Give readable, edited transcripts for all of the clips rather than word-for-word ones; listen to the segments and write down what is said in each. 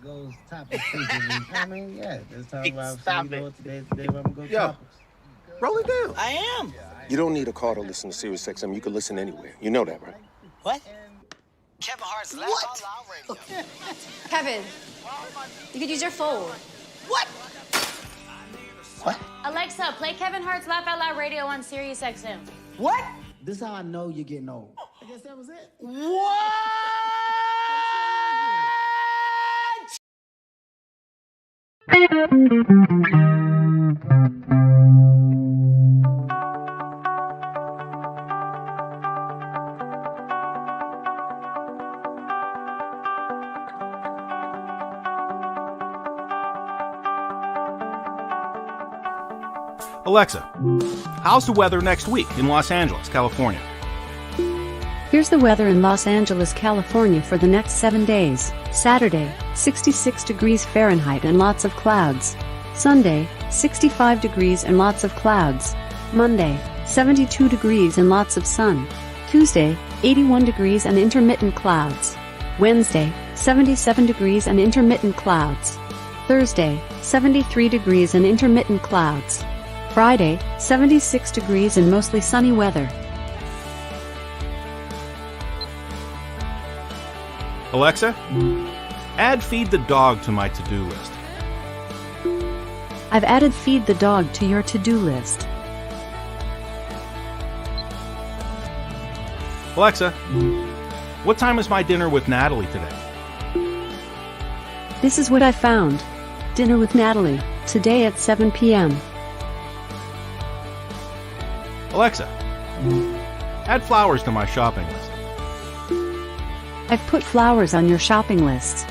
goes topics frequently. I mean, yeah, let's talk about Stop you know it. what today we're gonna go Yo. topics. Roll it down. I am. You don't need a car to listen to Sirius XM. You can listen anywhere. You know that, right? What? Kevin Hart's Laugh Out Loud Radio. Kevin, you could use your phone. What? What? Alexa, play Kevin Hart's Laugh Out Loud Radio on Sirius XM. What? This is how I know you're getting old. I guess that was it. What? Alexa, how's the weather next week in Los Angeles, California? Here's the weather in Los Angeles, California for the next 7 days. Saturday, 66 degrees Fahrenheit and lots of clouds. Sunday, 65 degrees and lots of clouds. Monday, 72 degrees and lots of sun. Tuesday, 81 degrees and intermittent clouds. Wednesday, 77 degrees and intermittent clouds. Thursday, 73 degrees and intermittent clouds. Friday, 76 degrees and mostly sunny weather. Alexa, add Feed the Dog to my to-do list. I've added Feed the Dog to your to-do list. Alexa, what time is my dinner with Natalie today? This is what I found. Dinner with Natalie, today at 7 p.m. Alexa, add flowers to my shopping list. I've put flowers on your shopping list.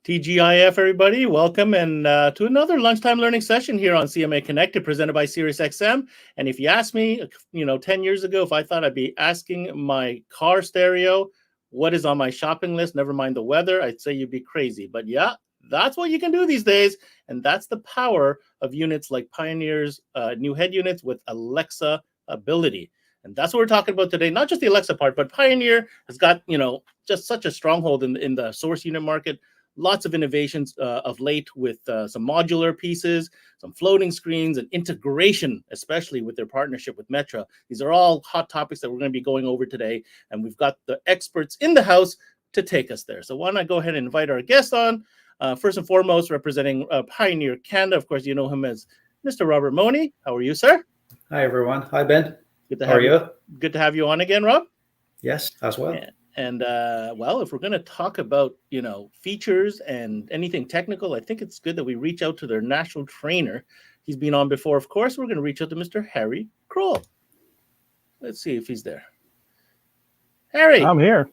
TGIF, everybody. Welcome and to another lunchtime learning session here on CMA Connected, presented by SiriusXM. And if you asked me, 10 years ago, if I thought I'd be asking my car stereo what is on my shopping list, never mind the weather, I'd say you'd be crazy. But yeah, that's what you can do these days. And that's the power of units like Pioneer's new head units with Alexa ability. And that's what we're talking about today. Not just the Alexa part, but Pioneer has got, just such a stronghold in the source unit market. Lots of innovations of late with some modular pieces, some floating screens, and integration, especially with their partnership with Metra. These are all hot topics that we're going to be going over today, and we've got the experts in the house to take us there. So why not go ahead and invite our guest on? First and foremost, representing Pioneer Canada. Of course, you know him as Mr. Robert Mont. How are you, sir? Hi, everyone. Hi, Ben. Good to How are you? Good to have you on again, Rob. Yes, as well. And well, if we're going to talk about, features and anything technical, I think it's good that we reach out to their national trainer. He's been on before, of course. We're going to reach out to Mr. Harry Kroll. Let's see if he's there. Harry. I'm here.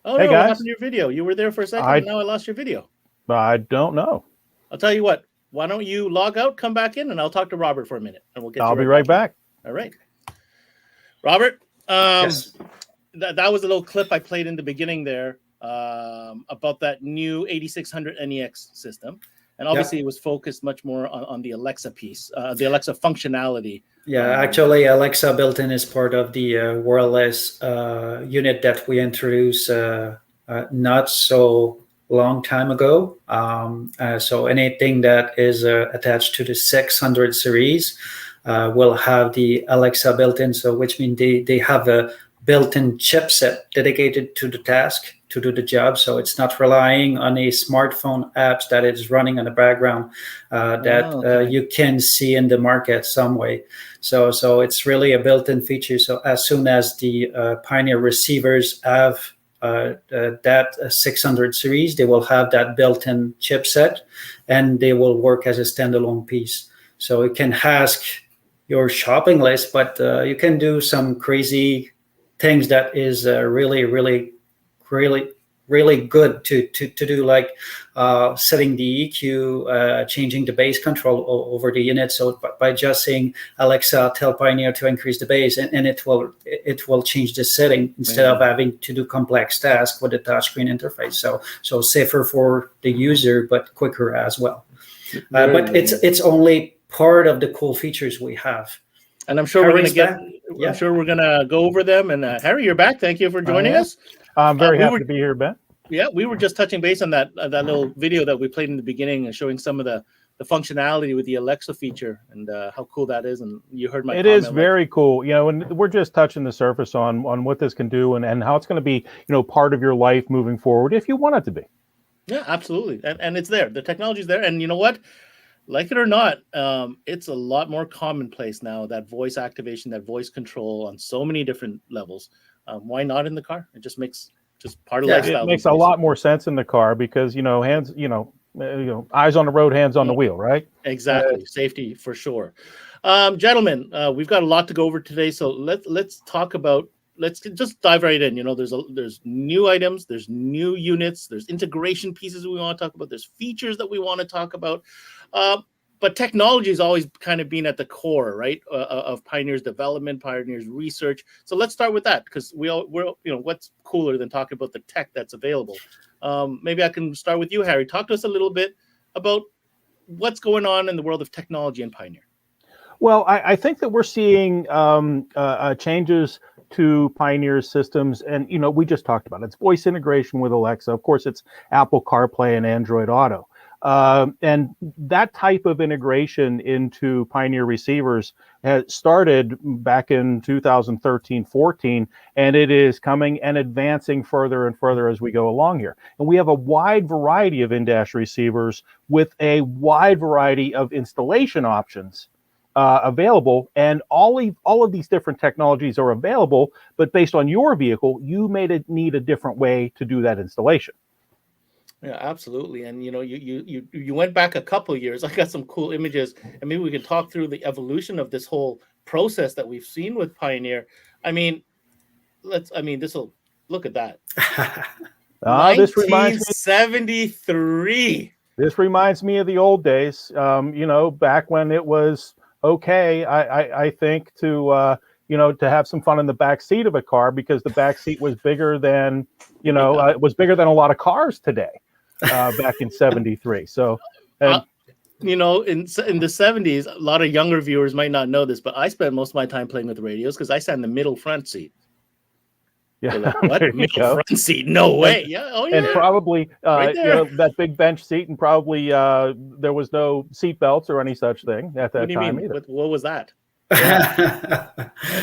Oh, hey, no, guys. what happened to your video? You were there for a second, and now I lost your video. I don't know. I'll tell you what. Why don't you log out, come back in, and I'll talk to Robert for a minute, and we'll get. I'll be right back. All right, Robert. Yes. That was a little clip I played in the beginning there about that new 8600 NEX system. And obviously it was focused much more on the Alexa piece, the Alexa functionality. Yeah, actually, Alexa built-in is part of the wireless unit that we introduced not so long time ago. So anything that is attached to the 600 series will have the Alexa built-in, so which means they have a built-in chipset dedicated to the task to do the job. So it's not relying on a smartphone apps that is running in the background you can see in the market some way. So it's really a built-in feature. So as soon as the Pioneer receivers have that 600 series, they will have that built-in chipset and they will work as a standalone piece. So you can ask your shopping list, but you can do some crazy things that is really really good to do like setting the EQ, changing the bass control over the unit. So by just saying Alexa, tell Pioneer to increase the bass, and it will change the setting instead of having to do complex tasks with the touchscreen interface. So safer for the user, but quicker as well. But it's only part of the cool features we have. And I'm sure Harry's I'm sure we're gonna go over them. And Harry, you're back. Thank you for joining us. I'm very happy to be here, Ben. Yeah, we were just touching base on that little video that we played in the beginning and showing some of the functionality with the Alexa feature and how cool that is. And you heard my It is very cool, and we're just touching the surface on what this can do and how it's going to be, part of your life moving forward if you want it to be. Yeah, absolutely. And it's there. The technology's there. And you know what? Like it or not, it's a lot more commonplace now, that voice activation, that voice control on so many different levels. Why not in the car? It just makes part of lifestyle. It makes a lot more sense in the car because, hands, eyes on the road, hands on the wheel, right? Exactly. Safety for sure. Gentlemen, we've got a lot to go over today. So let's talk about, let's just dive right in. There's new items, there's new units, there's integration pieces we want to talk about, there's features that we want to talk about. But technology has always kind of been at the core, right, of Pioneer's development, Pioneer's research. So let's start with that, because we're what's cooler than talking about the tech that's available. Maybe I can start with you, Harry. Talk to us a little bit about what's going on in the world of technology and Pioneer. Well, I think that we're seeing changes to Pioneer's systems, and we just talked about it. It's voice integration with Alexa. Of course, it's Apple CarPlay and Android Auto. And that type of integration into Pioneer receivers has started back in 2013-14, and it is coming and advancing further and further as we go along here. And we have a wide variety of in-dash receivers with a wide variety of installation options available, and all of these different technologies are available, but based on your vehicle, you may need a different way to do that installation. Yeah, absolutely. And you went back a couple of years. I got some cool images, and maybe we can talk through the evolution of this whole process that we've seen with Pioneer. This will look at that. This reminds me 1973. This reminds me of the old days. Back when it was okay, I think to have some fun in the back seat of a car, because the back seat was bigger than it was bigger than a lot of cars today. Back in 73. So, in the 70s, a lot of younger viewers might not know this, but I spent most of my time playing with radios because I sat in the middle front seat. Yeah, like, what? Middle front seat? No way. Yeah. Oh yeah. And probably right that big bench seat, and probably there was no seat belts or any such thing at that time either. What was that? Yeah.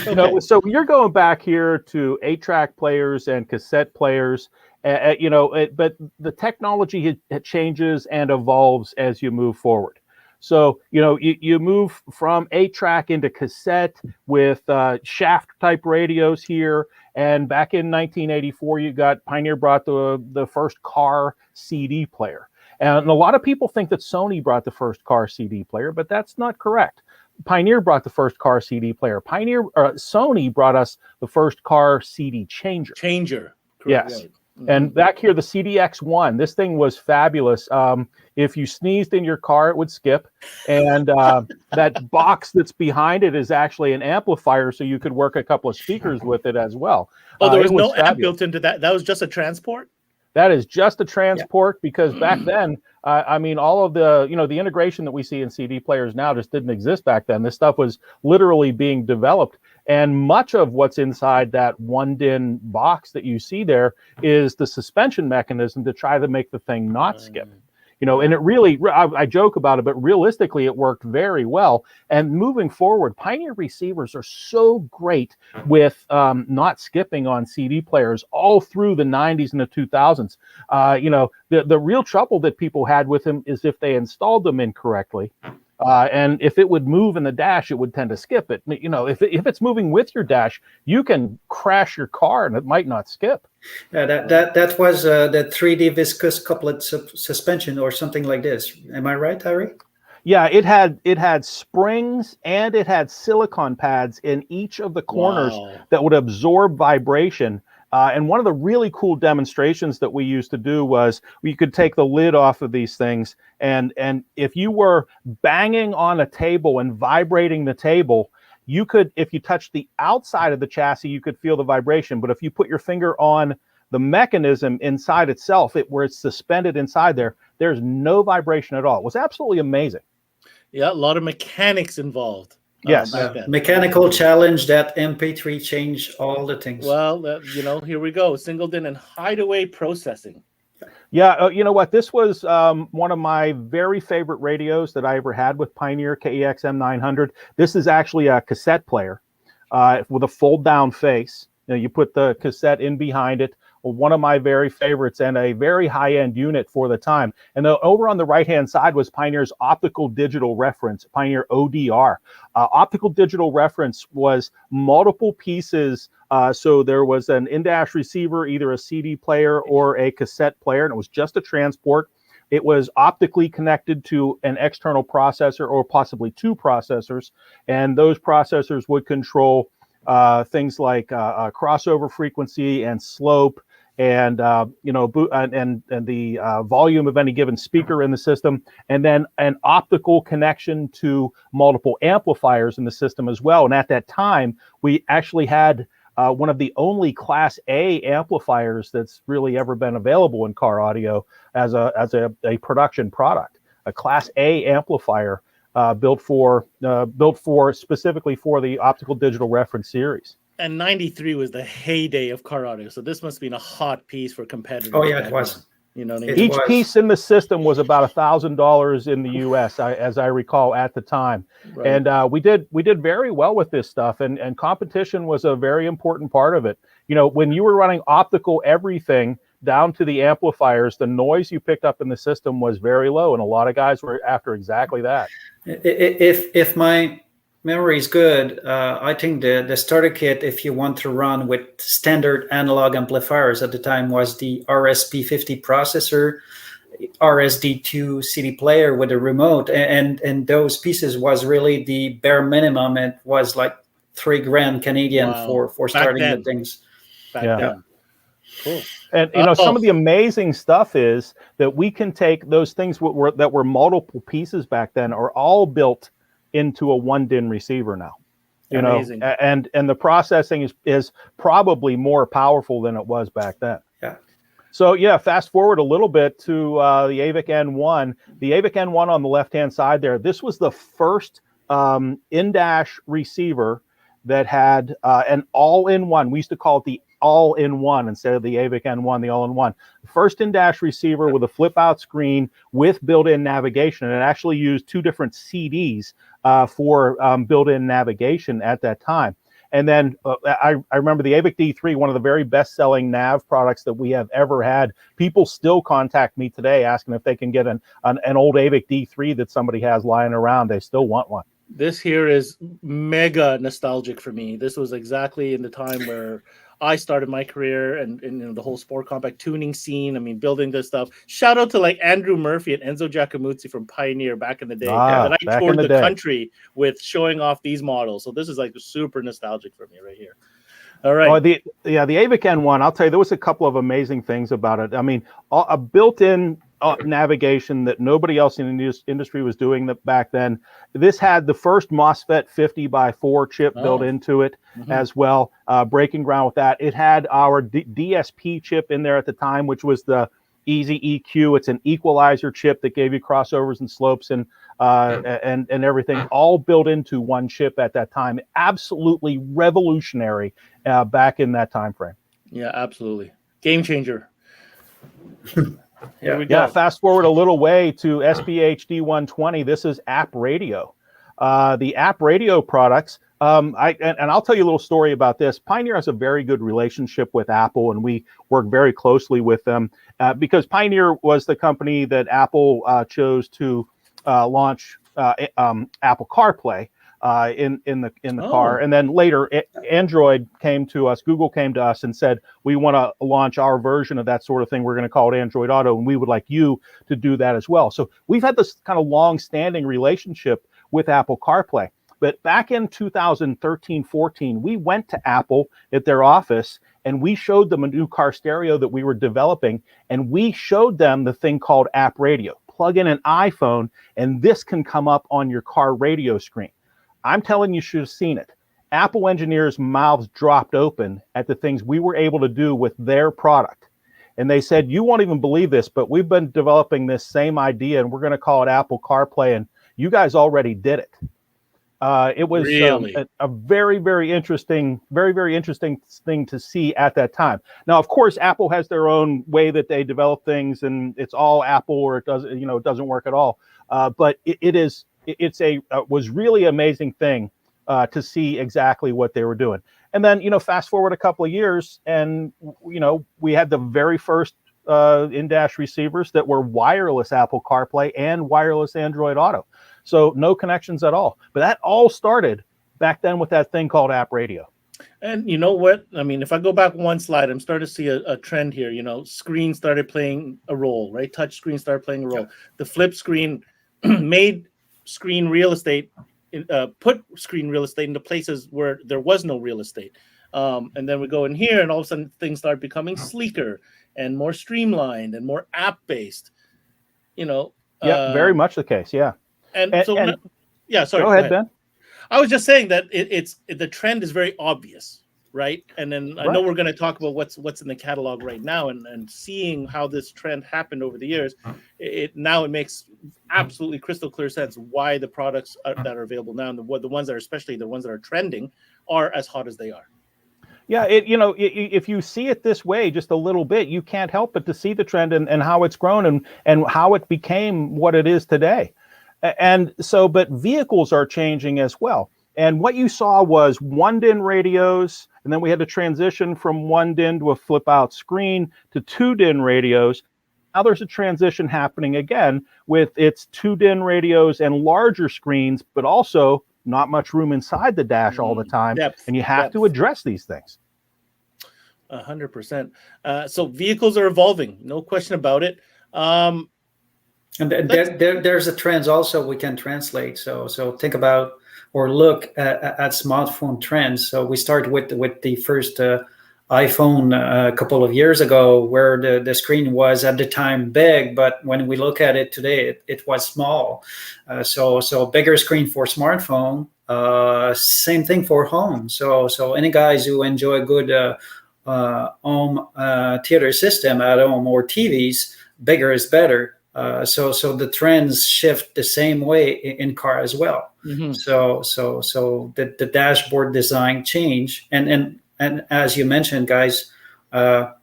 Okay. So you're going back here to 8-track players and cassette players. But the technology it changes and evolves as you move forward. So, you move from 8-track into cassette with shaft type radios here. And back in 1984, Pioneer brought the first car CD player. And a lot of people think that Sony brought the first car CD player, but that's not correct. Pioneer brought the first car CD player. Sony brought us the first car CD changer. Correct. Yes. Right. And back here, the CDX1, this thing was fabulous. If you sneezed in your car, it would skip. And that box that's behind it is actually an amplifier, so you could work a couple of speakers with it as well. Oh, there was no amp built into that? That was just a transport? That is just a transport, because back then, all of the, the integration that we see in CD players now just didn't exist back then. This stuff was literally being developed. And much of what's inside that 1-DIN box that you see there is the suspension mechanism to try to make the thing not skip. And it really, I joke about it, but realistically, it worked very well. And moving forward, Pioneer receivers are so great with not skipping on CD players all through the 90s and the 2000s. The real trouble that people had with them is if they installed them incorrectly. And if it would move in the dash, it would tend to skip it. If it's moving with your dash, you can crash your car and it might not skip. Yeah, that was the 3D viscous couplet suspension or something like this. Am I right, Harry? Yeah, it had springs and it had silicon pads in each of the corners that would absorb vibration. And one of the really cool demonstrations that we used to do was we could take the lid off of these things, and if you were banging on a table and vibrating the table, you could, if you touched the outside of the chassis, you could feel the vibration. But if you put your finger on the mechanism inside itself, where it's suspended inside there, there's no vibration at all. It was absolutely amazing. Yeah, a lot of mechanics involved. Yes. Mechanical challenge that MP3 changed all the things. Well, here we go. Singleton and hideaway processing. Yeah, you know what? This was one of my very favorite radios that I ever had with Pioneer KEXM 900. This is actually a cassette player with a fold-down face. You put the cassette in behind it. One of my very favorites and a very high-end unit for the time. And over on the right-hand side was Pioneer's optical digital reference, Pioneer ODR. Optical digital reference was multiple pieces. So there was an in-dash receiver, either a CD player or a cassette player, and it was just a transport. It was optically connected to an external processor or possibly two processors, and those processors would control things like crossover frequency and slope, and the volume of any given speaker in the system, and then an optical connection to multiple amplifiers in the system as well. And at that time, we actually had one of the only Class A amplifiers that's really ever been available in car audio as a production product, a Class A amplifier built specifically for the optical digital reference series. And 93 was the heyday of car audio. So this must have been a hot piece for competitors. Oh, yeah, it was. You know what I mean? Each piece in the system was about $1,000 in the U.S., as I recall at the time. Right. And we did very well with this stuff, and competition was a very important part of it. You know, when you were running optical everything down to the amplifiers, the noise you picked up in the system was very low, and a lot of guys were after exactly that. If my memory is good, I think the starter kit, if you want to run with standard analog amplifiers at the time, was the RSP50 processor, RSD2 CD player with a remote, and those pieces was really the bare minimum. It was like $3,000 Canadian. Wow. for starting the things. Back then. Cool. And some of the amazing stuff is that we can take those things that were multiple pieces back then are all built into a one DIN receiver now. Amazing. And the processing is probably more powerful than it was back then. Yeah. So yeah, fast forward a little bit to the AVIC N1. The AVIC N1 on the left-hand side there, this was the first in-dash receiver that had an all-in-one. We used to call it the all-in-one instead of the AVIC N1, the all-in-one. The first in-dash receiver with a flip-out screen with built-in navigation. And it actually used two different CDs for built-in navigation at that time. And then I remember the AVIC D3, one of the very best-selling nav products that we have ever had. People still contact me today asking if they can get an old AVIC D3 that somebody has lying around. They still want one. This here is mega nostalgic for me. This was exactly in the time where I started my career and the whole sport compact tuning scene. I mean, building this stuff. Shout out to like Andrew Murphy and Enzo Giacomuzzi from Pioneer back in the day. That I toured the country with showing off these models. So this is like super nostalgic for me right here. All right. Oh, the AVIC N1, I'll tell you, there was a couple of amazing things about it. I mean, a built-in navigation that nobody else in the industry was doing back then. This had the first MOSFET 50x4 chip built into it as well, breaking ground with that. It had our DSP chip in there at the time, which was the Easy EQ. It's an equalizer chip that gave you crossovers and slopes and everything, all built into one chip at that time. Absolutely revolutionary back in that time frame. Yeah, absolutely. Game changer. Yeah, fast forward a little way to SPHD 120. This is app radio. The app radio products, I'll tell you a little story about this. Pioneer has a very good relationship with Apple, and we work very closely with them because Pioneer was the company that Apple chose to launch Apple CarPlay in the car, and then later Android came to us. Google came to us and said, we want to launch our version of that sort of thing. We're going to call it Android Auto, and we would like you to do that as well. So we've had this kind of long-standing relationship with Apple CarPlay. But back in 2013-14, we went to Apple at their office, and we showed them a new car stereo that we were developing, and we showed them the thing called app radio. Plug in an iPhone, and this can come up on your car radio screen. I'm telling you, should have seen it. Apple engineers' mouths dropped open at the things we were able to do with their product. And they said, you won't even believe this, but we've been developing this same idea, and we're going to call it Apple CarPlay, and you guys already did it. It was Really? a very, very interesting thing to see at that time. Now, of course, Apple has their own way that they develop things, and it's all Apple, or it doesn't, it doesn't work at all. But it was really amazing thing to see exactly what they were doing. And then, fast forward a couple of years, and we had the very first in-dash receivers that were wireless Apple CarPlay and wireless Android Auto. So no connections at all. But that all started back then with that thing called app radio. And you know what? I mean, if I go back one slide, I'm starting to see a trend here. Screen started playing a role, right? Touch screen started playing a role. The flip screen made screen real estate, put screen real estate into places where there was no real estate. And then we go in here, and all of a sudden things start becoming sleeker and more streamlined and more app-based. Very much the case. Yeah. Sorry. Go ahead, Ben. I was just saying that the trend is very obvious, right? And then I know we're going to talk about what's in the catalog right now, and seeing how this trend happened over the years. It makes absolutely crystal clear sense why the products that are available now, and the ones that are, especially the ones that are trending, are as hot as they are. Yeah, if you see it this way just a little bit, you can't help but to see the trend and how it's grown and how it became what it is today. And so, but vehicles are changing as well. And what you saw was 1-DIN radios, and then we had to transition from 1-DIN to a flip-out screen to 2-DIN radios. Now there's a transition happening again with its 2-DIN radios and larger screens, but also not much room inside the dash all the time. And you have to address these things. 100%. So vehicles are evolving, no question about it. And there's a trends also we can translate. So think about or look at smartphone trends. So we start with the first iPhone a couple of years ago, where the screen was at the time big, but when we look at it today, it was small. So bigger screen for smartphone. Same thing for home. So any guys who enjoy a good home theater system at home or TVs, bigger is better. So the trends shift the same way in car as well. Mm-hmm. So the dashboard design change, and as you mentioned, guys,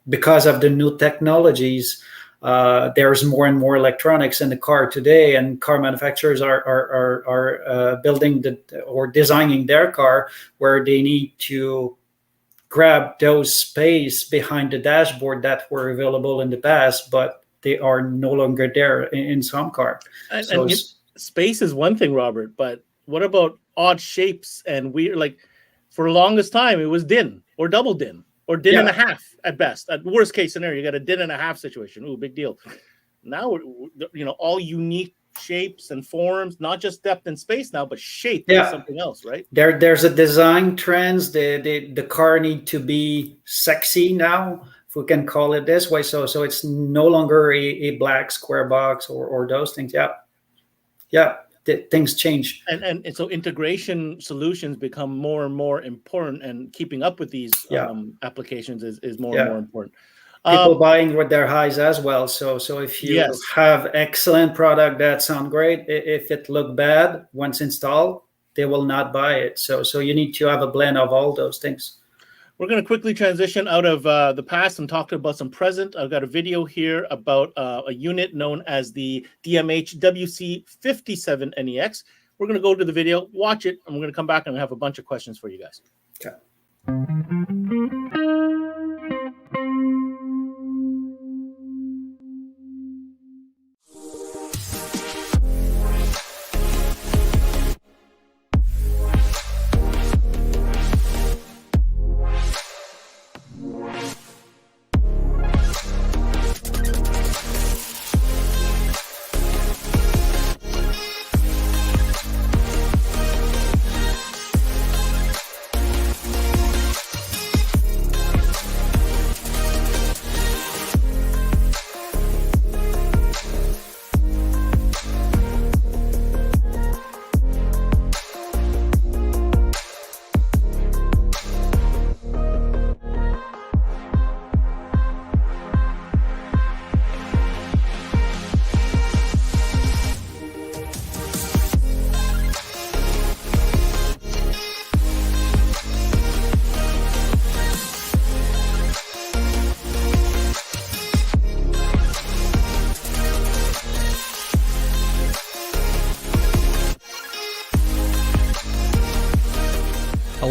because of the new technologies, there's more and more electronics in the car today, and car manufacturers are building or designing their car where they need to grab those space behind the dashboard that were available in the past, but they are no longer there in some car. And space is one thing, Robert, but what about odd shapes and weird? Like for the longest time, it was DIN or double DIN or DIN and a half at best. At worst case scenario, you got a DIN and a half situation. Ooh, big deal. Now, all unique shapes and forms, not just depth and space now, but shape is something else, right? There's a design trends. The car need to be sexy now, if we can call it this way. So it's no longer a black square box or those things. Things change. And so integration solutions become more and more important, and keeping up with these applications is more and more important. People buying with their eyes as well. So if you have excellent product that sound great, if it look bad once installed, they will not buy it. So you need to have a blend of all those things. We're going to quickly transition out of the past and talk about some present. I've got a video here about a unit known as the DMH WC57NEX. We're going to go to the video, watch it, and we're going to come back and have a bunch of questions for you guys. Okay.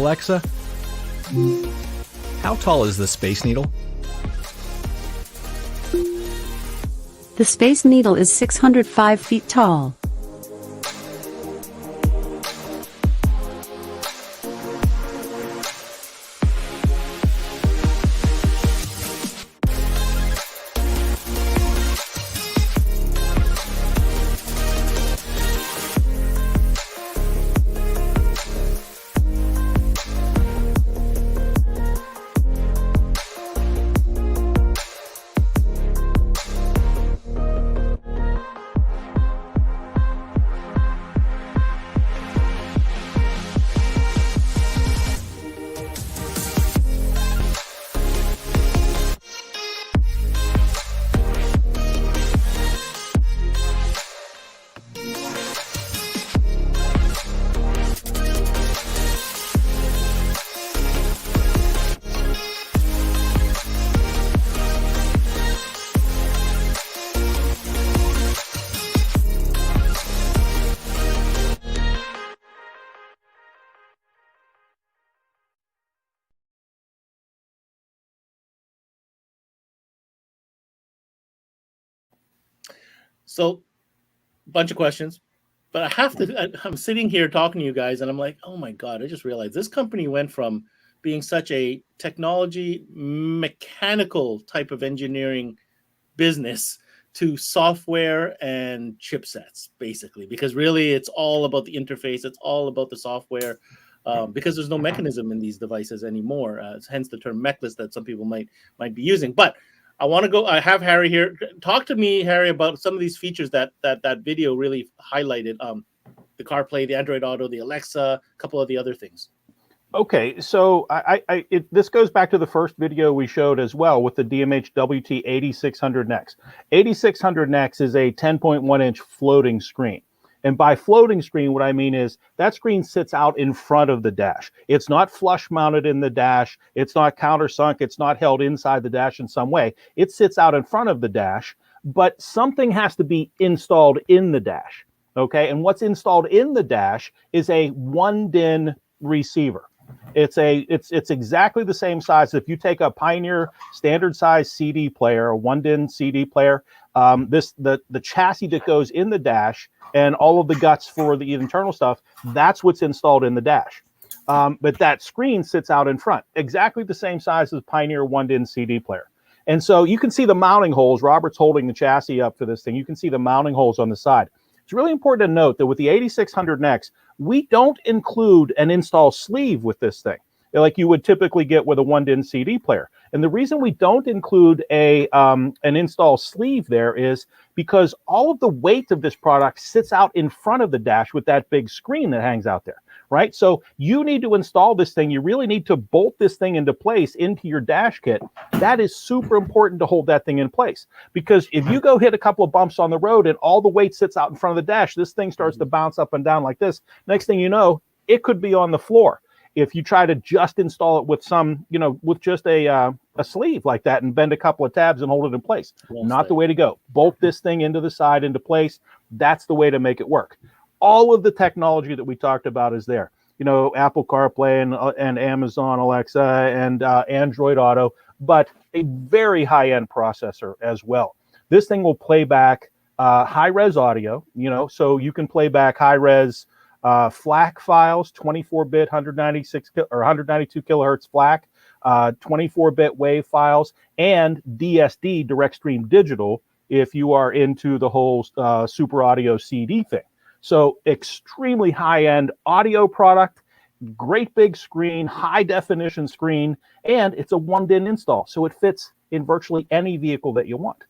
Alexa, how tall is the Space Needle? The Space Needle is 605 feet tall. So, bunch of questions, but I have to. I'm sitting here talking to you guys, and I'm like, oh my god! I just realized this company went from being such a technology, mechanical type of engineering business to software and chipsets, basically, because really it's all about the interface. It's all about the software, because there's no mechanism in these devices anymore. Hence the term mechless that some people might be using. But I want to go. I have Harry here. Talk to me, Harry, about some of these features that video really highlighted. The CarPlay, the Android Auto, the Alexa, a couple of the other things. Okay, so this goes back to the first video we showed as well with the DMH-WT 8600NEX. 8600NEX is a 10.1-inch floating screen. And by floating screen, what I mean is that screen sits out in front of the dash. It's not flush mounted in the dash. It's not countersunk. It's not held inside the dash in some way. It sits out in front of the dash, but something has to be installed in the dash. Okay, and what's installed in the dash is a 1-DIN receiver. It's exactly the same size. If you take a Pioneer standard size CD player, a 1-DIN CD player, the chassis that goes in the dash and all of the guts for the internal stuff, that's what's installed in the dash. But that screen sits out in front, exactly the same size as Pioneer 1-DIN CD player. And so you can see the mounting holes. Robert's holding the chassis up for this thing. You can see the mounting holes on the side. It's really important to note that with the 8600NEX, we don't include an install sleeve with this thing, like you would typically get with a 1-DIN CD player. And the reason we don't include an install sleeve there is because all of the weight of this product sits out in front of the dash with that big screen that hangs out there, right? So you need to install this thing. You really need to bolt this thing into place into your dash kit. That is super important to hold that thing in place, because if you go hit a couple of bumps on the road and all the weight sits out in front of the dash, this thing starts to bounce up and down like this. Next thing you know, it could be on the floor. If you try to just install it with some, with just a sleeve like that and bend a couple of tabs and hold it in place, not the way to go. Bolt this thing into the side, into place. That's the way to make it work. All of the technology that we talked about is there. Apple CarPlay and Amazon Alexa and Android Auto, but a very high-end processor as well. This thing will play back high-res audio, so you can play back high-res FLAC files, 24-bit 196 or 192 kilohertz FLAC, 24-bit WAV files, and DSD, direct stream digital, if you are into the whole super audio CD thing. So extremely high-end audio product, great big screen, high definition screen, and it's a 1-DIN install, so it fits in virtually any vehicle that you want.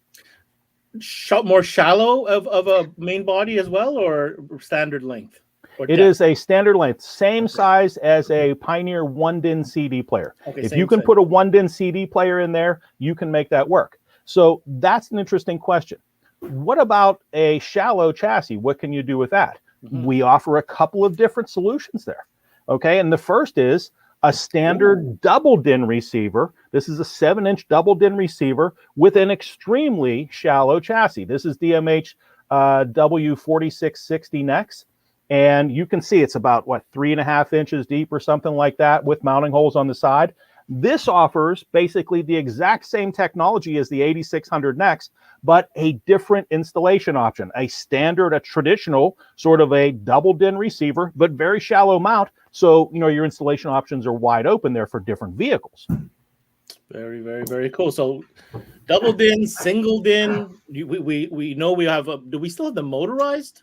More shallow of a main body as well, or standard length? It is a standard length, same size as a Pioneer 1-DIN CD player. Okay, if you can put a 1-DIN CD player in there, you can make that work. So that's an interesting question. What about a shallow chassis? What can you do with that? Mm-hmm. We offer a couple of different solutions there. Okay, and the first is a standard double DIN receiver. This is a 7-inch double DIN receiver with an extremely shallow chassis. This is DMH W4660NEX. And you can see it's about, 3.5 inches deep or something like that with mounting holes on the side. This offers basically the exact same technology as the 8600 NECTED, but a different installation option, a standard, a traditional sort of a double DIN receiver, but very shallow mount. So, your installation options are wide open there for different vehicles. Very, very, very cool. So double DIN, single DIN, we know we have, do we still have the motorized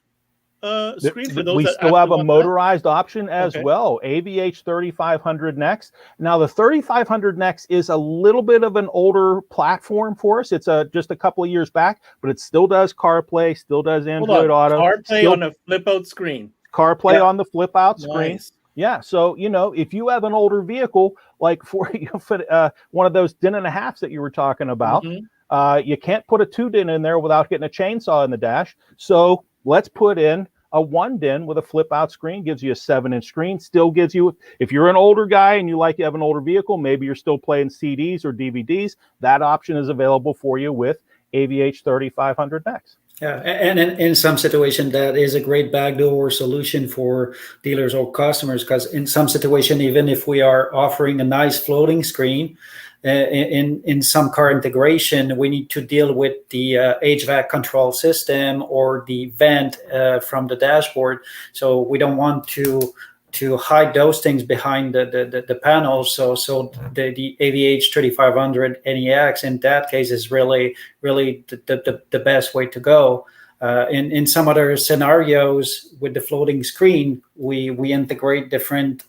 screen for those? We that still have a want motorized option as Okay. well. AVH 3500 NECTED. Now the 3500 NECTED is a little bit of an older platform for us. It's just a couple of years back, but it still does CarPlay, still does Android Auto. CarPlay still on a flip out screen. CarPlay on the flip out screen. Nice. Yeah, so if you have an older vehicle, like for one of those DIN and a halves that you were talking about, you can't put a 2 DIN in there without getting a chainsaw in the dash. So let's put in a 1 DIN with a flip out screen. Gives you a 7-inch screen. Still gives you, if you're an older guy and you have an older vehicle, maybe you're still playing CDs or DVDs, that option is available for you with AVH 3500 NECTED. Yeah, and in some situation, that is a great backdoor solution for dealers or customers, because in some situation, even if we are offering a nice floating screen, in some car integration, we need to deal with the HVAC control system or the vent from the dashboard. So we don't want to hide those things behind the panels. So the AVH 3500 NEX in that case is really the best way to go. In some other scenarios with the floating screen, we integrate different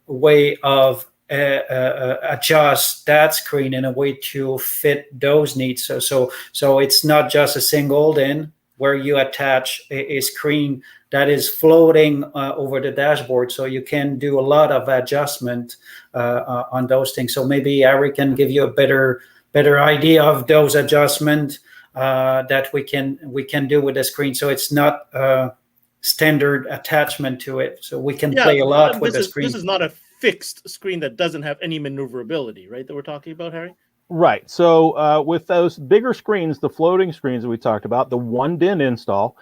way of adjust that screen in a way to fit those needs. So it's not just a single DIN where you attach a screen that is floating over the dashboard. So you can do a lot of adjustment on those things. So maybe Ari can give you a better idea of those adjustments that we can do with the screen. So it's not standard attachment to it. So we can play a lot with the screen. This is not a fixed screen that doesn't have any maneuverability, right? That we're talking about, Harry? Right. So with those bigger screens, the floating screens that we talked about, the 1 DIN install,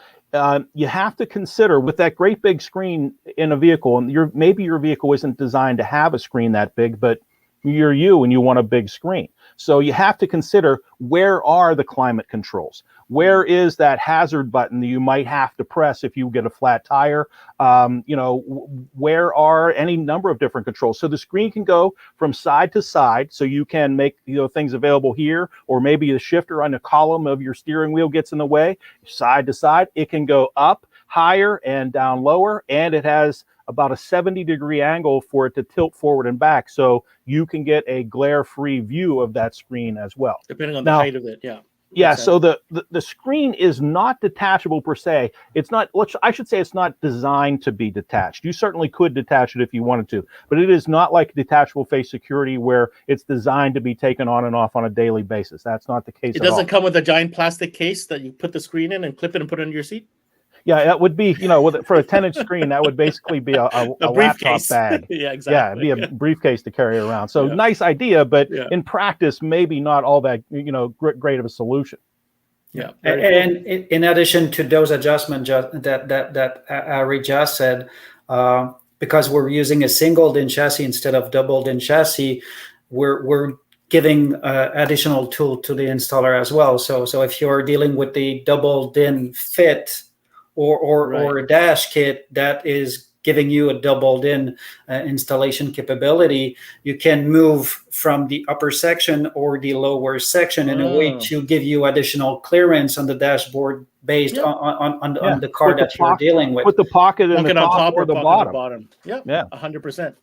you have to consider with that great big screen in a vehicle, and maybe your vehicle isn't designed to have a screen that big, but you're you and you want a big screen. So you have to consider, where are the climate controls? Where is that hazard button that you might have to press if you get a flat tire? Where are any number of different controls? So the screen can go from side to side, so you can make things available here, or maybe the shifter on the column of your steering wheel gets in the way. Side to side, it can go up higher and down lower, and it has about a 70-degree angle for it to tilt forward and back, so you can get a glare-free view of that screen as well. Depending on the height of it, yeah. Yeah, so the screen is not detachable per se. It's not, I should say, it's not designed to be detached. You certainly could detach it if you wanted to, but it is not like detachable face security where it's designed to be taken on and off on a daily basis. That's not the case at all. It doesn't come with a giant plastic case that you put the screen in and clip it and put it under your seat? Yeah, that would be, for a 10-inch screen, that would basically be a laptop bag. Yeah, exactly. Yeah, it'd be a briefcase to carry around. So nice idea, but in practice, maybe not all that, great of a solution. Yeah. And in addition to those adjustments that Ari just said, because we're using a single DIN chassis instead of double DIN chassis, we're giving additional tool to the installer as well. So if you're dealing with the double DIN fit, or a dash kit that is giving you a double DIN installation capability, you can move from the upper section or the lower section in a way to give you additional clearance on the dashboard based on the car that you're dealing with. Put the pocket in the top or the bottom. Yeah, 100%.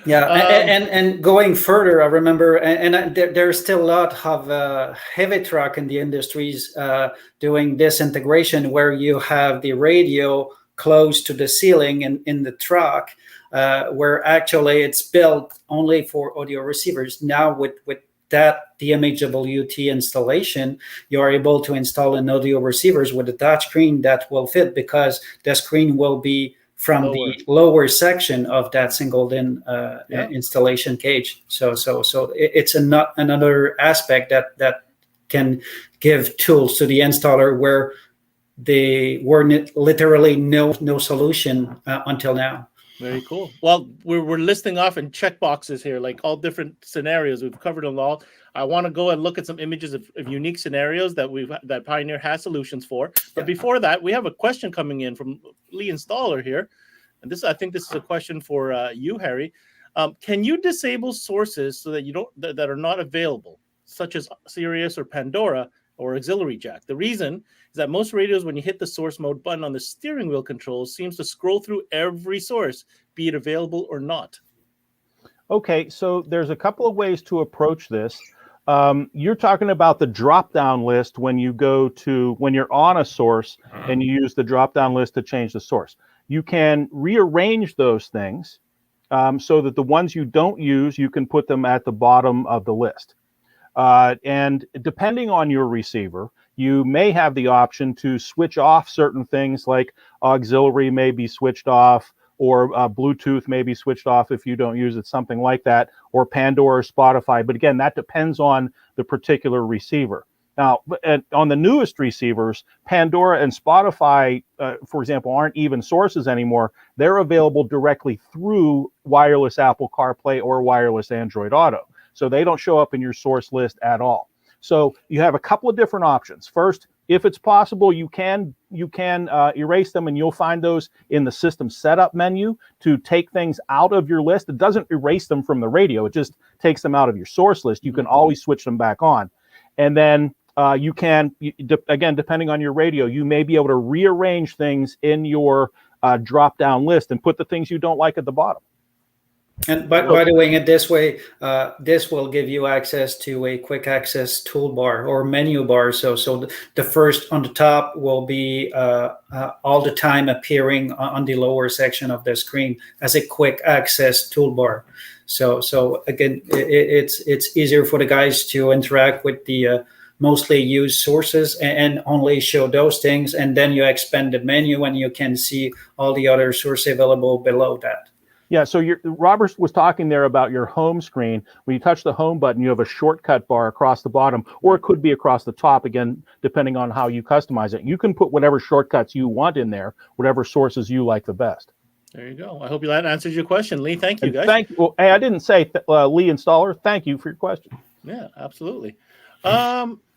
Yeah, and going further, I remember, and there's still a lot of heavy truck in the industries doing this integration where you have the radio close to the ceiling in the truck, where actually it's built only for audio receivers. Now with that DMHWT installation, you are able to install an audio receivers with a touch screen that will fit, because the screen will be from the lower section of that single DIN installation cage. So it's another aspect that can give tools to the installer where they were literally no solution until now. Very cool. Well, we're listing off in check boxes here, like all different scenarios. We've covered them all. I want to go and look at some images of unique scenarios that Pioneer has solutions for. But before that, we have a question coming in from Lee Installer here. And I think this is a question for you, Harry. Can you disable sources so that that are not available, such as Sirius or Pandora or auxiliary jack? The reason is that most radios, when you hit the source mode button on the steering wheel controls, seems to scroll through every source, be it available or not. Okay, so there's a couple of ways to approach this. You're talking about the drop-down list when you're on a source and you use the drop-down list to change the source. You can rearrange those things so that the ones you don't use, you can put them at the bottom of the list. And depending on your receiver, you may have the option to switch off certain things, like auxiliary may be switched off, or Bluetooth may be switched off if you don't use it, something like that, or Pandora or Spotify. But again, that depends on the particular receiver. Now, on the newest receivers, Pandora and Spotify, for example, aren't even sources anymore. They're available directly through wireless Apple CarPlay or wireless Android Auto. So they don't show up in your source list at all. So you have a couple of different options. First, if it's possible, you can erase them, and you'll find those in the system setup menu to take things out of your list. It doesn't erase them from the radio. It just takes them out of your source list. You can always switch them back on. And then you can, again, depending on your radio, you may be able to rearrange things in your drop-down list and put the things you don't like at the bottom. And by doing it this way, this will give you access to a quick access toolbar or menu bar. So the first on the top will be all the time appearing on the lower section of the screen as a quick access toolbar. So again, it's easier for the guys to interact with the mostly used sources and only show those things. And then you expand the menu and you can see all the other sources available below that. Yeah, so Robert was talking there about your home screen. When you touch the home button, you have a shortcut bar across the bottom, or it could be across the top, again, depending on how you customize it. You can put whatever shortcuts you want in there, whatever sources you like the best. There you go. I hope that answers your question, Lee. Thank you, guys. Thank you. Well, hey, I didn't say Lee Installer. Thank you for your question. Yeah, absolutely.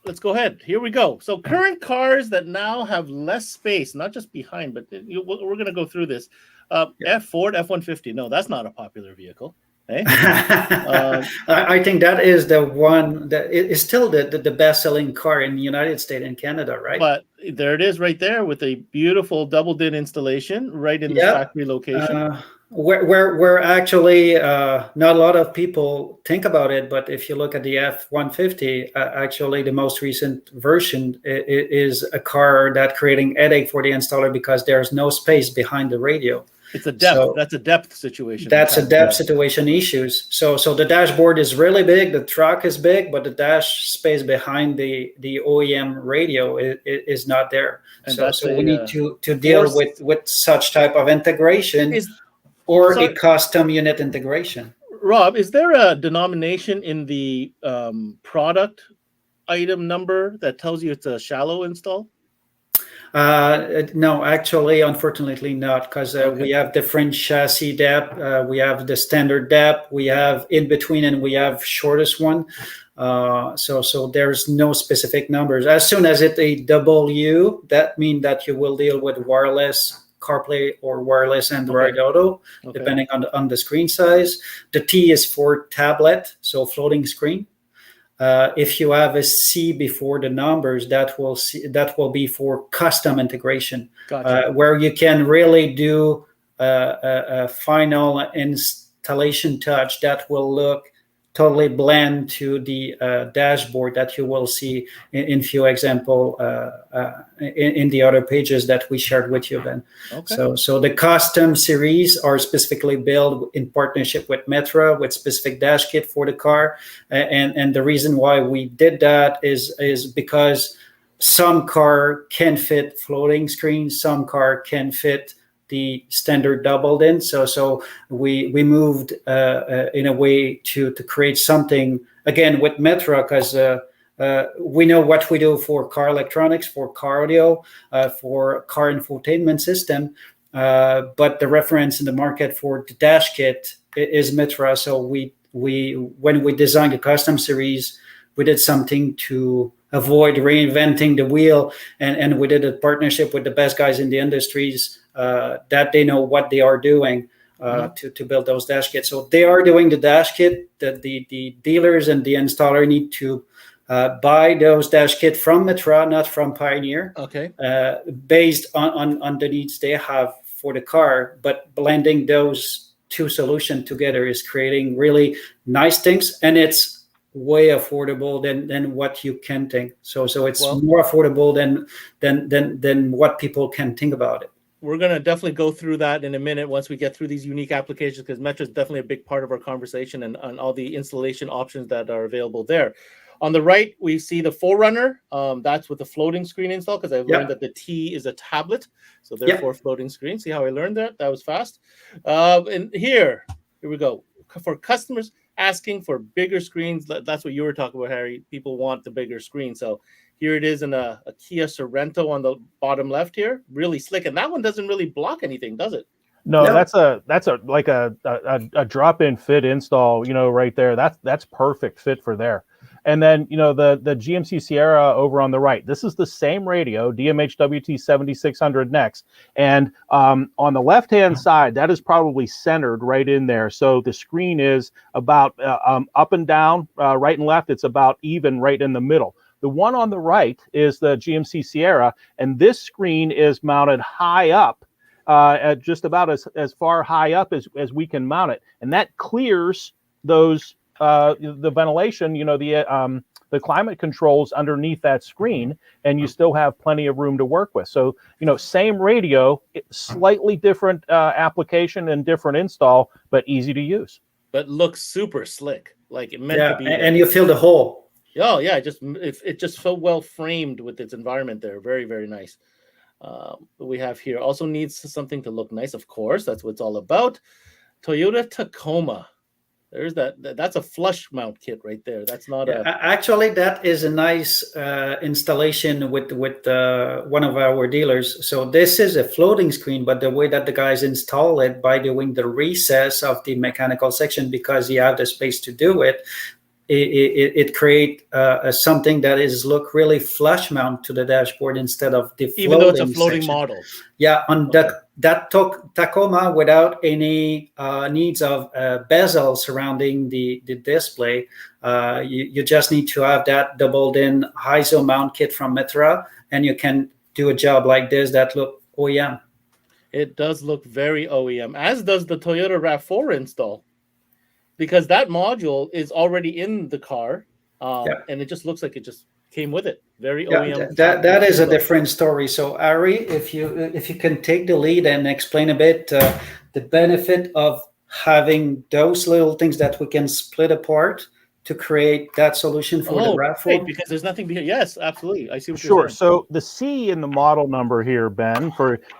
Let's go ahead. Here we go. So current cars that now have less space, not just behind, but we're going to go through this. Ford F-150. No, that's not a popular vehicle. Eh? I think that is the one that is still the best-selling car in the United States and Canada, right? But there it is right there with a beautiful double DIN installation right in the factory location. Where actually not a lot of people think about it, but if you look at the F-150, actually the most recent version is a car that creating headache for the installer because there's no space behind the radio. It's a depth. So that's a depth situation. That's a depth situation issues. So the dashboard is really big, the truck is big, but the dash space behind the OEM radio is not there. And so we need to deal with such type of integration or a custom unit integration. Rob, is there a denomination in the product item number that tells you it's a shallow install? No, actually, unfortunately not, because we have different chassis depth. We have the standard depth, we have in between, and we have shortest one. So there's no specific numbers. As soon as it's a W, that means that you will deal with wireless CarPlay or wireless Android Auto, depending on the screen size. The T is for tablet, so floating screen. If you have a C before the numbers, that will be for custom integration, where you can really do a final installation touch that will look totally blend to the dashboard that you will see in few example in the other pages that we shared with you, Ben. So the custom series are specifically built in partnership with Metra with specific dash kit for the car, and the reason why we did that is because some car can fit floating screens, some car can fit the standard doubled in. So we moved in a way to create something again with Metra, because we know what we do for car electronics, for car audio, for car infotainment system, but the reference in the market for the dash kit is Mitra. So we when we designed the custom series, we did something to avoid reinventing the wheel, and we did a partnership with the best guys in the industries that they know what they are doing to build those dash kits. So they are doing the dash kit. The dealers and the installer need to buy those dash kit from Mitra, not from Pioneer. Okay. Based on the needs they have for the car, but blending those two solutions together is creating really nice things, and it's way affordable than what you can think. So it's more affordable than what people can think about it. We're going to definitely go through that in a minute once we get through these unique applications, because Metra is definitely a big part of our conversation and all the installation options that are available there. On the right, we see the Forerunner. That's with the floating screen install, because I've learned that the T is a tablet. So therefore, floating screen. See how I learned that? That was fast. And here we go. For customers asking for bigger screens, that's what you were talking about, Harry. People want the bigger screen. So here it is in a Kia Sorento on the bottom left here. Really slick. And that one doesn't really block anything, does it? No, that's a like a drop-in fit install, right there. That's perfect fit for there. And then, the GMC Sierra over on the right, this is the same radio, DMH-WT 7600 NEXT. And on the left-hand side, that is probably centered right in there. So the screen is about up and down, right and left. It's about even right in the middle. The one on the right is the GMC Sierra, and this screen is mounted high up, at just about as far high up as we can mount it. And that clears those the ventilation, the climate controls underneath that screen, and you still have plenty of room to work with. So, same radio, slightly different application and different install, but easy to use. But looks super slick, like it meant to be. And you feel the hole. Oh yeah, it just so well framed with its environment there. Very, very nice. We have here also needs something to look nice. Of course, that's what it's all about. Toyota Tacoma. There's that's a flush mount kit right there. That's not actually, that is a nice installation with one of our dealers. So this is a floating screen, but the way that the guys install it by doing the recess of the mechanical section, because you have the space to do it, it create something that is look really flush mount to the dashboard instead of the floating, even though it's a floating section. model. Yeah, on that Tacoma, without any needs of bezel surrounding the display, you just need to have that doubled in ISO mount kit from Mitra, and you can do a job like this that look OEM. It does look very OEM, as does the Toyota RAV4 install, because that module is already in the car, and it just looks like it just came with it. Very OEM. That is a different story. So Ari, if you can take the lead and explain a bit the benefit of having those little things that we can split apart to create that solution for the RAV4. Right, because there's nothing behind. Yes, absolutely. I see what Sure. you're saying. So the C in the model number here, Ben,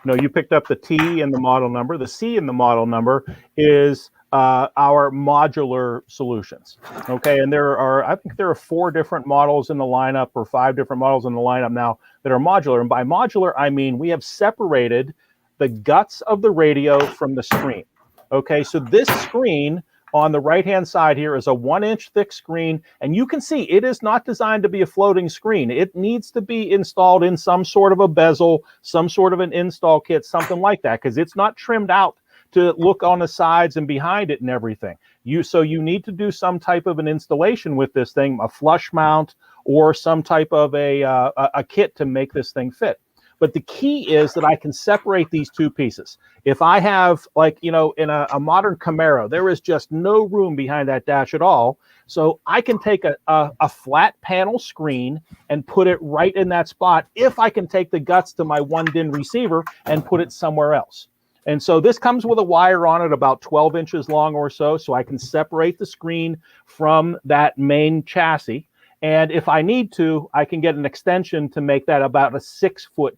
you picked up the T in the model number. The C in the model number is our modular solutions. Okay, and I think there are 4 different models in the lineup, or 5 different models in the lineup now that are modular. And by modular, I mean we have separated the guts of the radio from the screen. Okay, so this screen on the right-hand side here is a 1-inch thick screen, and you can see it is not designed to be a floating screen. It needs to be installed in some sort of a bezel, some sort of an install kit, something like that, because it's not trimmed out to look on the sides and behind it and everything. So you need to do some type of an installation with this thing, a flush mount or some type of a kit to make this thing fit. But the key is that I can separate these 2 pieces. If I have, in a modern Camaro, there is just no room behind that dash at all. So I can take a flat panel screen and put it right in that spot if I can take the guts to my 1-DIN receiver and put it somewhere else. And so this comes with a wire on it about 12 inches long or so I can separate the screen from that main chassis. And if I need to, I can get an extension to make that about a 6-foot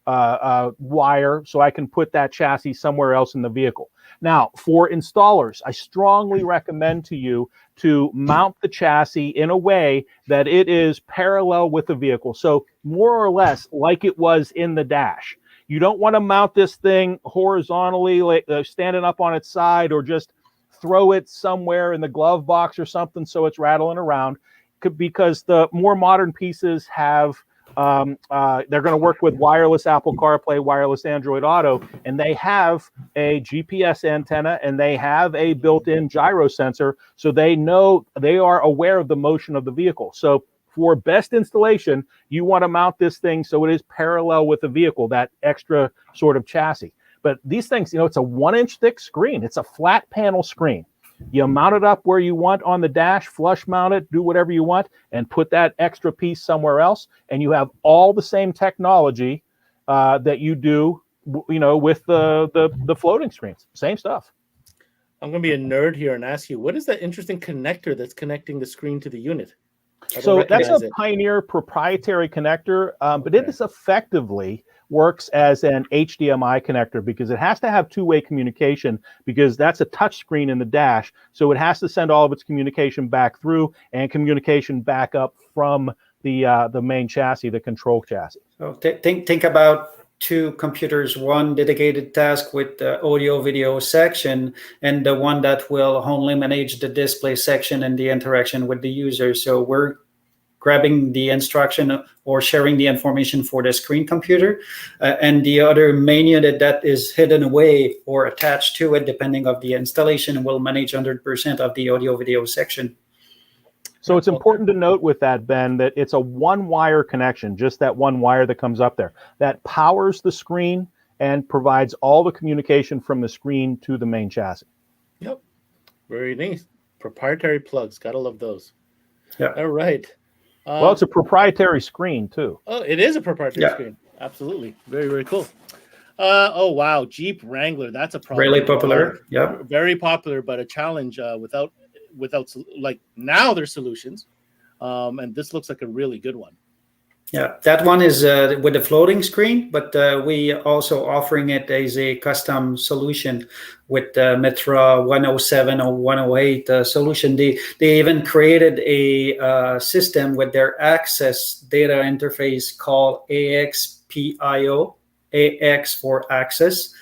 wire so I can put that chassis somewhere else in the vehicle. Now, for installers, I strongly recommend to you to mount the chassis in a way that it is parallel with the vehicle. So more or less like it was in the dash. You don't want to mount this thing horizontally, like standing up on its side, or just throw it somewhere in the glove box or something so it's rattling around, because the more modern pieces have they're going to work with wireless Apple CarPlay, wireless Android Auto, and they have a GPS antenna and they have a built-in gyro sensor, so they know, they are aware of the motion of the vehicle. So for best installation, you want to mount this thing so it is parallel with the vehicle, that extra sort of chassis. But these things, it's a 1-inch thick screen. It's a flat panel screen. You mount it up where you want on the dash, flush mount it, do whatever you want, and put that extra piece somewhere else, and you have all the same technology that you do, with the floating screens. Same stuff. I'm going to be a nerd here and ask you, what is that interesting connector that's connecting the screen to the unit? So that's a Pioneer proprietary connector, but it is effectively works as an HDMI connector, because it has to have two-way communication, because that's a touch screen in the dash. So it has to send all of its communication back through and communication back up from the main chassis, the control chassis. So think about two computers, one dedicated task with the audio video section, and the one that will only manage the display section and the interaction with the user. So we're grabbing the instruction or sharing the information for the screen computer, and the other main unit that is hidden away or attached to it, depending on the installation, will manage 100% of the audio video section. So it's important to note with that, Ben, that it's a one-wire connection, just that one wire that comes up there, that powers the screen and provides all the communication from the screen to the main chassis. Yep. Very nice. Proprietary plugs. Gotta love those. Yeah. All right. Well, it's a proprietary screen, too. Oh, it is a proprietary screen. Absolutely. Very, very cool. Oh, wow. Jeep Wrangler. That's a problem. Really popular. Yeah. Very popular, but a challenge without like, now there's solutions. And this looks like a really good one. Yeah, that one is with a floating screen, but we also offering it as a custom solution with Metra 107 or 108 solution. They even created a system with their access data interface called AXPIO, AX for access,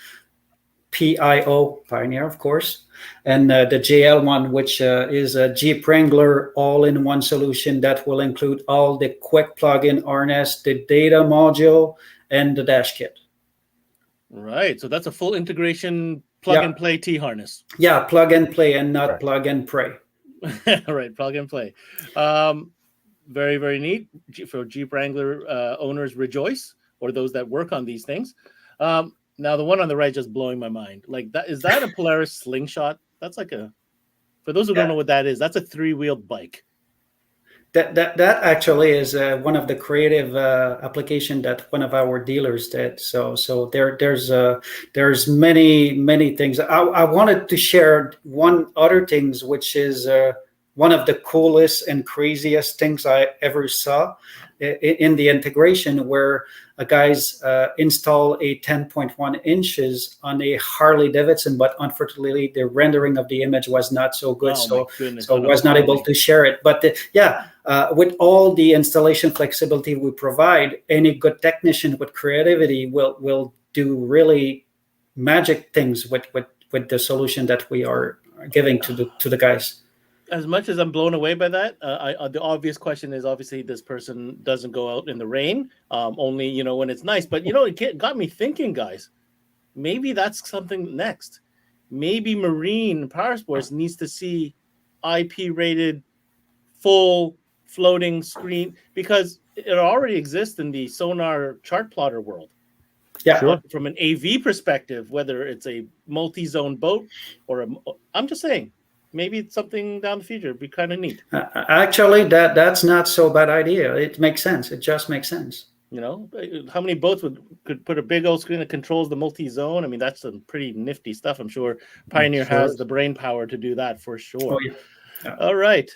PIO, Pioneer, of course, and the JL one, which is a Jeep Wrangler all-in-one solution that will include all the quick plug-in harness, the data module, and the dash kit. Right. So that's a full integration plug-and-play T-harness. Yeah, plug-and-play and not plug-and-pray. Right, plug-and-play. Very, very neat. For Jeep Wrangler owners, rejoice, or those that work on these things. Now, the one on the right just blowing my mind. Like, that is that a Polaris Slingshot? That's like for those who don't know what that is, that's a 3-wheeled bike. That actually is one of the creative application that one of our dealers did. So there's many things. I wanted to share one other things, which is one of the coolest and craziest things I ever saw in the integration, where a guys install a 10.1 inches on a Harley Davidson, but unfortunately the rendering of the image was not so good, so was not able to share it. But with all the installation flexibility we provide, any good technician with creativity will do really magic things with the solution that we are giving to the guys. As much as I'm blown away by that, the obvious question is, obviously this person doesn't go out in the rain, only when it's nice. But it got me thinking, guys. Maybe that's something next. Maybe Marine Power Sports needs to see IP-rated full floating screen, because it already exists in the sonar chart plotter world. Yeah, sure. From an AV perspective, whether it's a multi-zone boat or I'm just saying. Maybe it's something down the future. It'd be kind of neat. Actually, that's not so bad idea. It makes sense. It just makes sense. How many boats could put a big old screen that controls the multi-zone? I mean, that's some pretty nifty stuff. I'm sure Pioneer has the brain power to do that for sure. Oh, yeah. All right.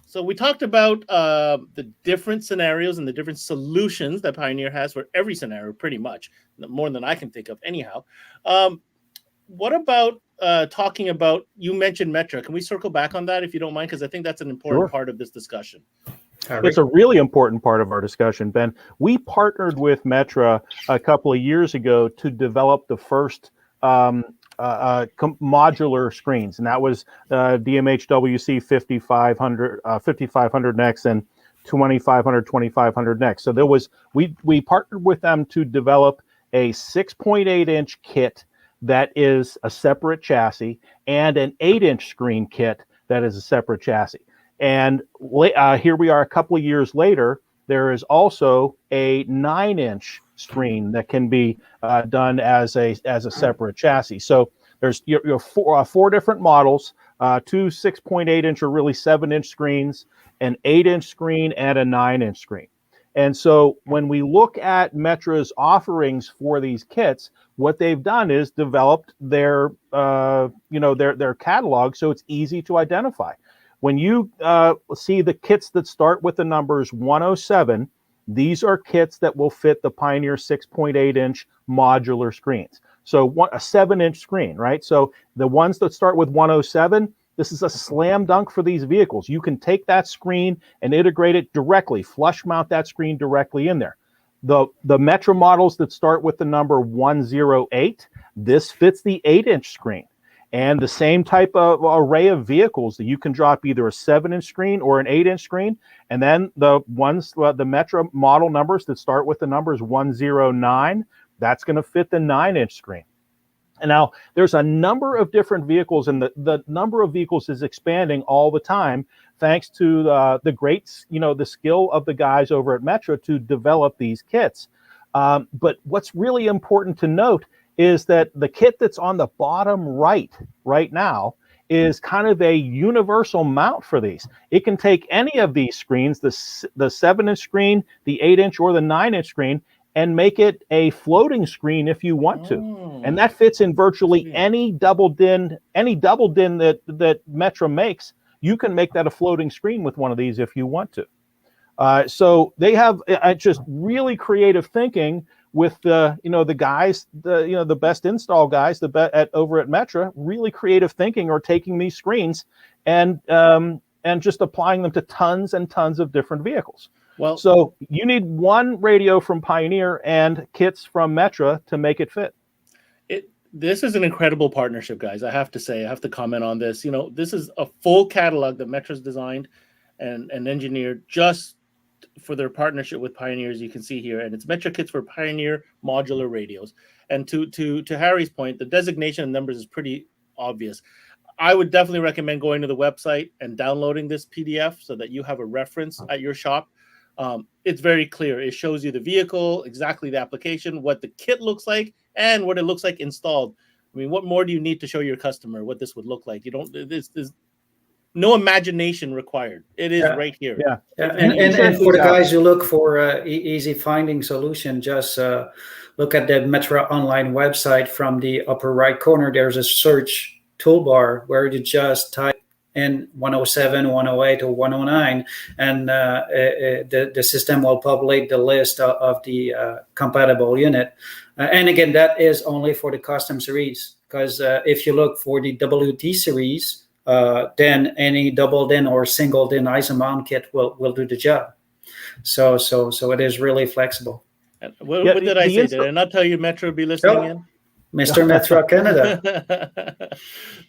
So we talked about the different scenarios and the different solutions that Pioneer has for every scenario, pretty much, more than I can think of anyhow. What about talking about, you mentioned Metra. Can we circle back on that if you don't mind? Because I think that's an important part of this discussion. It's a really important part of our discussion, Ben. We partnered with Metra a couple of years ago to develop the first modular screens, and that was DMHWC 5500 next and 2500 next. So there was we partnered with them to develop a 6.8-inch kit that is a separate chassis and an 8-inch screen kit that is a separate chassis. And here we are a couple of years later. There is also a 9-inch screen that can be done as a separate chassis. So there's four different models, two 6.8-inch or really 7-inch screens, an 8-inch screen, and a 9-inch screen. And so when we look at Metra's offerings for these kits, what they've done is developed their catalog so it's easy to identify. When you see the kits that start with the numbers 107, these are kits that will fit the Pioneer 6.8-inch modular screens. So a 7-inch screen, right? So the ones that start with 107, this is a slam dunk for these vehicles. You can take that screen and integrate it directly, flush mount that screen directly in there. The Metra models that start with the number 108, this fits the 8-inch screen. And the same type of array of vehicles that you can drop either a 7-inch screen or an 8-inch screen. And then the Metra model numbers that start with the numbers 109, that's going to fit the 9-inch screen. And now there's a number of different vehicles, and the number of vehicles is expanding all the time, thanks to the great, the skill of the guys over at Metra to develop these kits. But what's really important to note is that the kit that's on the bottom right now is kind of a universal mount for these. It can take any of these screens, the 7-inch screen, the 8-inch, or the 9-inch screen, and make it a floating screen if you want to. And that fits in virtually any double din that Metra makes. You can make that a floating screen with one of these if you want to. So they have just really creative thinking with the guys, the best install guys, over at Metra, really creative thinking are taking these screens and just applying them to tons and tons of different vehicles. Well, so you need one radio from Pioneer and kits from Metra to make it fit. This is an incredible partnership, guys. I have to say, I have to comment on this. This is a full catalog that Metra's designed and engineered just for their partnership with Pioneer, as you can see here. And it's Metra kits for Pioneer modular radios. And to Harry's point, the designation of numbers is pretty obvious. I would definitely recommend going to the website and downloading this PDF so that you have a reference at your shop. It's very clear. It shows you the vehicle, exactly the application, what the kit looks like, and what it looks like installed. I mean, what more do you need to show your customer what this would look like? There's no imagination required. It is right here. Yeah. And for the guys who look for easy finding solution, just look at the Metra online website. From the upper right corner, there's a search toolbar where you just type in 107, 108, or 109, and the system will populate the list of the compatible unit. And again, that is only for the custom series, because if you look for the WD series, then any double DIN or single DIN ISO-mount kit will do the job. So it is really flexible. What did I say? Did I not tell you Metra would be listening in? Mr. Metra Canada.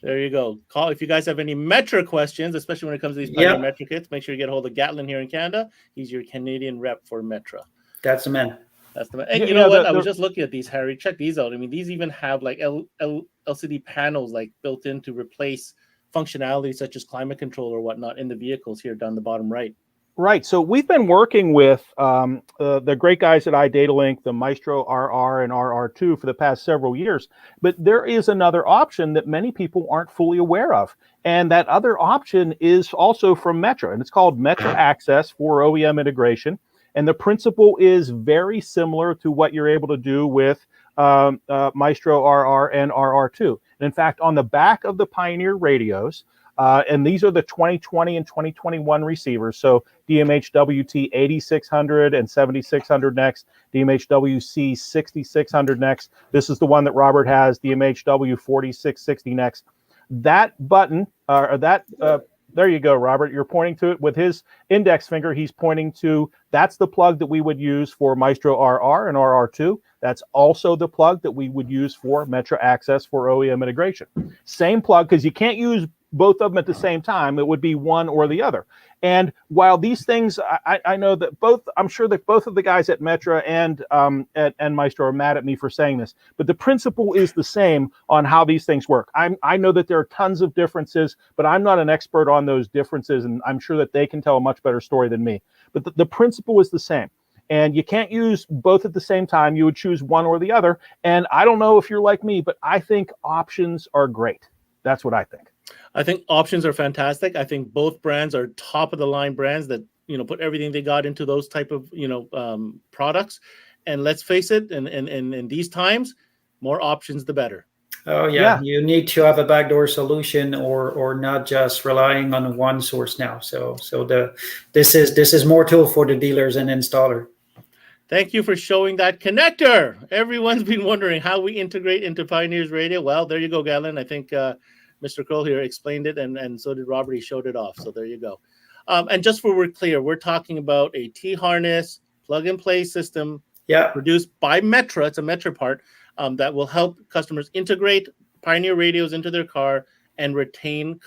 There you go. Call if you guys have any Metra questions, especially when it comes to these Metra kits. Make sure you get a hold of Gatlin here in Canada. He's your Canadian rep for Metra. That's the man. That's the man. And you know what? I was just looking at these, Harry. Check these out. I mean, these even have like LCD panels like built in to replace functionality such as climate control or whatnot in the vehicles here down the bottom right. Right. So we've been working with the great guys at iDataLink, the Maestro RR and RR2 for the past several years. But there is another option that many people aren't fully aware of. And that other option is also from Metra, and it's called Metra Access for OEM integration. And the principle is very similar to what you're able to do with Maestro RR and RR2. And in fact, on the back of the Pioneer radios, And these are the 2020 and 2021 receivers. So DMH-WT 8600 and 7600 next, DMH-WC 6600 next. This is the one that Robert has, DMH-W 4660 next. That button, there you go, Robert. You're pointing to it with his index finger. He's pointing to, that's the plug that we would use for Maestro RR and RR2. That's also the plug that we would use for Metra Access for OEM integration. Same plug, because you can't use both of them at the same time. It would be one or the other. And while these things, I know that I'm sure that both of the guys at Metra and Maestro are mad at me for saying this, but the principle is the same on how these things work. I know that there are tons of differences, but I'm not an expert on those differences, and I'm sure that they can tell a much better story than me. But the principle is the same. And you can't use both at the same time. You would choose one or the other. And I don't know if you're like me, but I think options are great. That's what I think. I think options are fantastic. I think both brands are top of the line brands that, put everything they got into those type of, products. And let's face it, in these times, more options, the better. Oh yeah. You need to have a backdoor solution or not just relying on one source now. So this is more tool for the dealers and installer. Thank you for showing that connector. Everyone's been wondering how we integrate into Pioneers Radio. Well, there you go, Galen. I think Mr. Kroll here explained it, and so did Robert. He showed it off. So there you go. And just for we're clear, we're talking about a T-harness plug-and-play system produced by Metra. It's a Metra part that will help customers integrate Pioneer radios into their car and retain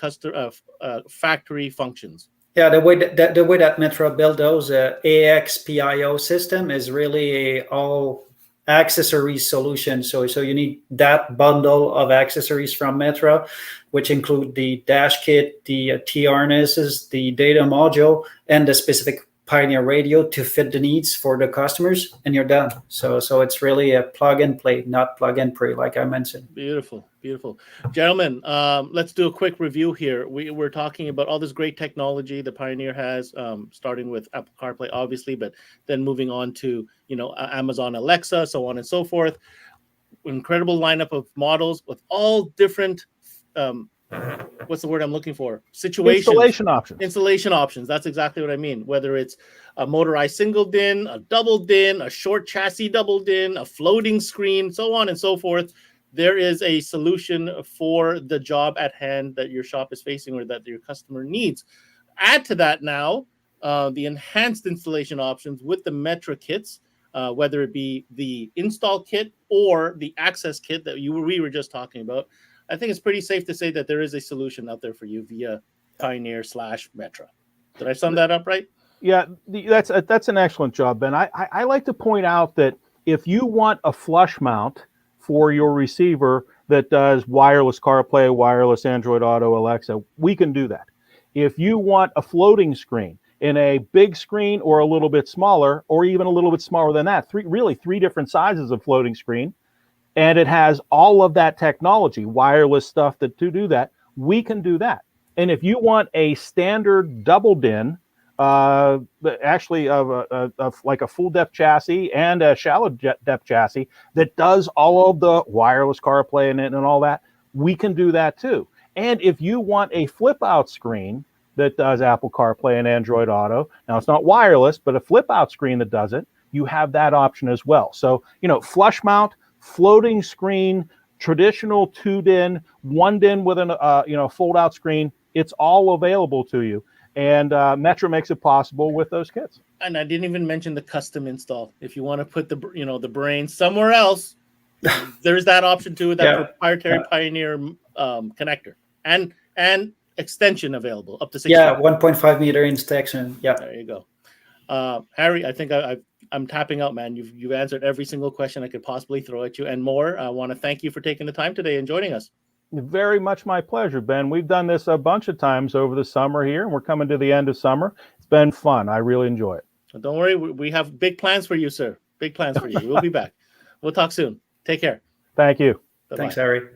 factory functions. Yeah, the way that Metra built those AXPIO system is really a all accessory solution. So you need that bundle of accessories from Metra, which include the dash kit, the T-harnesses, the data module, and the specific Pioneer radio to fit the needs for the customers, and you're done. So it's really a plug and play, not plug and pray, like I mentioned. Beautiful. Gentlemen, let's do a quick review here. We're talking about all this great technology the Pioneer has, starting with Apple CarPlay, obviously, but then moving on to, Amazon Alexa, so on and so forth. Incredible lineup of models with all different what's the word I'm looking for? Installation options. That's exactly what I mean. Whether it's a motorized single DIN, a double DIN, a short chassis double DIN, a floating screen, so on and so forth. There is a solution for the job at hand that your shop is facing or that your customer needs. Add to that now the enhanced installation options with the Metra kits, whether it be the install kit or the access kit that we were just talking about. I think it's pretty safe to say that there is a solution out there for you via Pioneer/Metra. Did I sum that up right? Yeah, that's an excellent job, Ben. I like to point out that if you want a flush mount for your receiver that does wireless CarPlay, wireless Android Auto, Alexa, we can do that. If you want a floating screen in a big screen or a little bit smaller, or even a little bit smaller than that, three different sizes of floating screen, and it has all of that technology, wireless stuff to do that, we can do that. And if you want a standard double DIN, actually of like a full depth chassis and a shallow depth chassis that does all of the wireless CarPlay and all that, we can do that too. And if you want a flip out screen that does Apple CarPlay and Android Auto, now it's not wireless, but a flip out screen that does it, you have that option as well. So, flush mount, floating screen, traditional 2-DIN, 1-DIN with an fold out screen, it's all available to you. And Metra makes it possible with those kits. And I didn't even mention the custom install. If you want to put the brain somewhere else, there's that option too, that proprietary Pioneer connector and extension available up to 6. 1.5 meter extension. Yeah, there you go. Harry, I think I'm tapping out, man. You've answered every single question I could possibly throw at you and more. I want to thank you for taking the time today and joining us. Very much my pleasure, Ben. We've done this a bunch of times over the summer here, and we're coming to the end of summer. It's been fun. I really enjoy it. So don't worry. We have big plans for you, sir. Big plans for you. We'll be back. We'll talk soon. Take care. Thank you. Bye-bye. Thanks, Harry.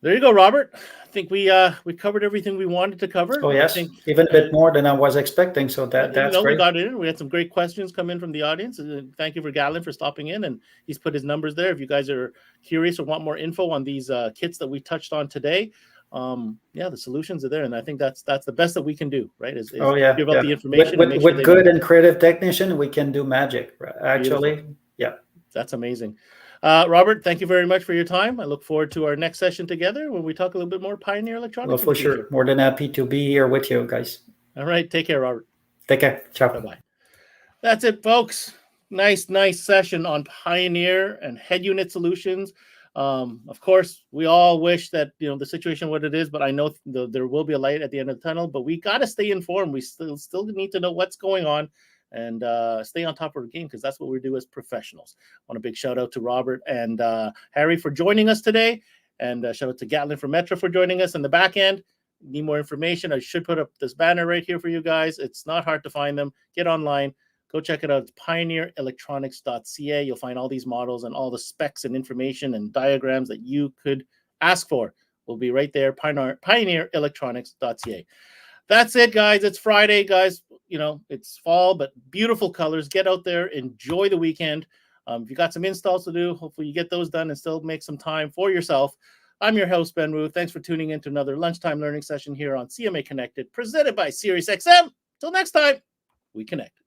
There you go, Robert. I think we covered everything we wanted to cover. Oh, yes. Even a bit more than I was expecting. So that's great. We got in. We had some great questions come in from the audience. Thank you for Galen for stopping in. And he's put his numbers there. If you guys are curious or want more info on these kits that we touched on today, the solutions are there, and I think that's the best that we can do, right? Is give out the information. With good and creative technician, we can do magic. Actually, beautiful. Yeah, that's amazing. Robert, thank you very much for your time. I look forward to our next session together when we talk a little bit more Pioneer Electronics. Well, for sure. More than happy to be here with you guys. All right, take care, Robert. Take care. Ciao. Bye-bye. That's it, folks. Nice session on Pioneer and head unit solutions. Of course, we all wish that the situation what it is, but I know there will be a light at the end of the tunnel. But we got to stay informed. We still need to know what's going on and stay on top of the game, because that's what we do as professionals. I want a big shout out to Robert and Harry for joining us today, and shout out to Gatlin from Metro for joining us in the back end. Need more information? I should put up this banner right here for you guys. It's not hard to find them. Get online. Go check it out. It's pioneerelectronics.ca. You'll find all these models and all the specs and information and diagrams that you could ask for. Will be right there, pioneerelectronics.ca. That's it, guys. It's Friday, guys. It's fall, but beautiful colors. Get out there. Enjoy the weekend. If you got some installs to do, hopefully you get those done and still make some time for yourself. I'm your host, Ben Wu. Thanks for tuning in to another lunchtime learning session here on CMA Connected, presented by SiriusXM. Till next time, we connect.